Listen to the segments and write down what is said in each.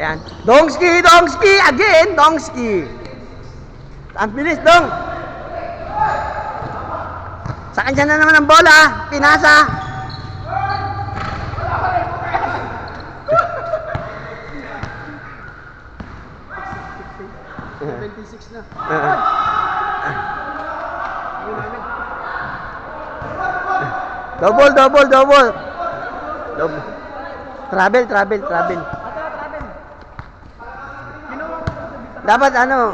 Ayan. Dongski, Dongski, again, Dongski. Ang bilis, Dong. Sa kanya na naman ang bola. Pinasa. na. Double. Travel. Dapat ano?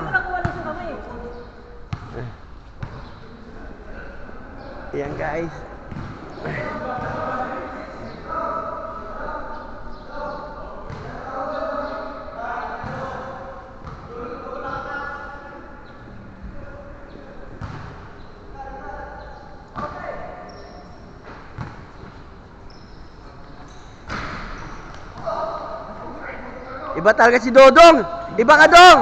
Yan guys. Iba talaga si Dodong. Iba ka, Dong.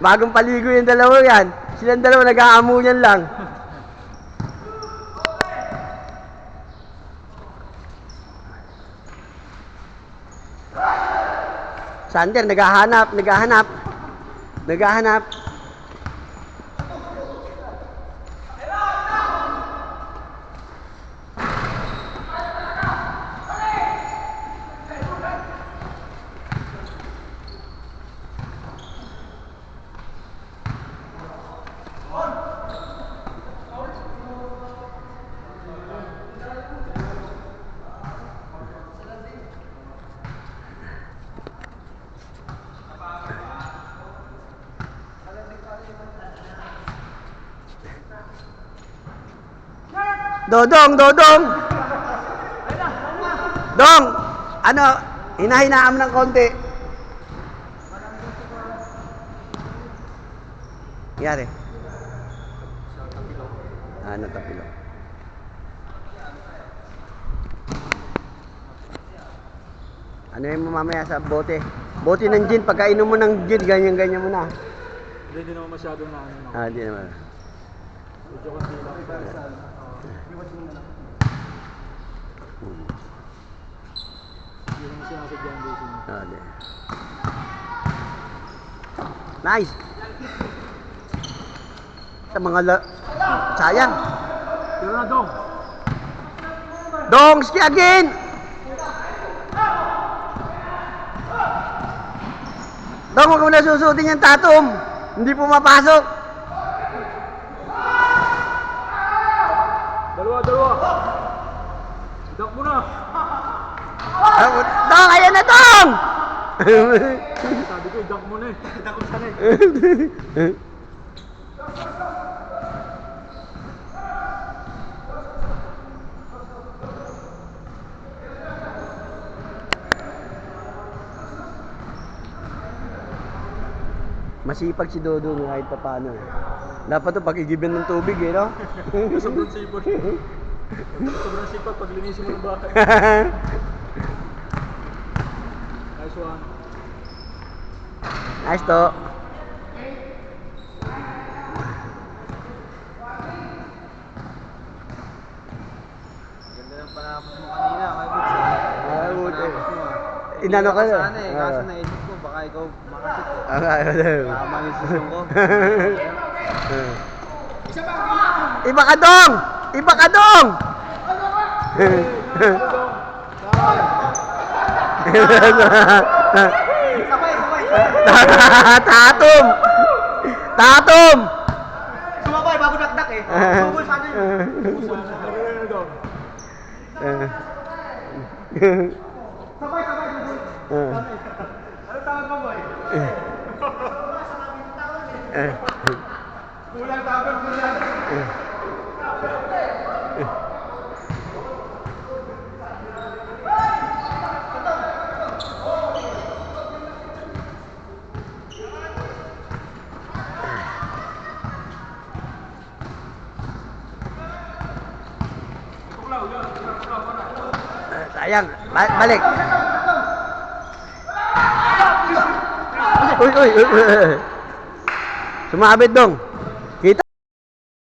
Bagong paligo yung dalawa yan. Silang dalawa nag-aamuyan lang. Sander, naghahanap. Dodong. Dong, ano, hinahinaan ng konti. Yari. Natapilo. Ano yung mamaya sa bote? Bote ng gin, pagkainom mo ng gin, ganyan mo na. Hindi naman masyadong na ano. Hindi naman. Medyo kasi lang. Hindi naman sinasadyan din. Nice. Sa mga sayang. Pero na Dong. Dongski again. Dong, huwag mo na susutin yung tatom. Hindi pumapasok. Dalawa. Idak mo na. Dong, ayan na, Dong! Sabi ko, idak mo na eh. Idak ko sana eh. Masipag si Dodo kahit pa paano. Dapat ito pag-igiban ng tubig eh, no? Sobrang sipag. Sobrang sipag pag linisin mo ng bahay. Nice one. Nice to. Ganda ng panapos mo kanina, kay Boots. Inano ka na? Sana eh, kaso naisip ko, baka ikaw makasip eh. Tama yung susong ko. Iba ka, Dong! Sabay. Tatom! Sumabay bago dakdak eh. Bubul sana yun. Sabay, bubul. Ano tawag mo, boy? Kulang. Sayang, balik. Uy. Sumabit, Dong.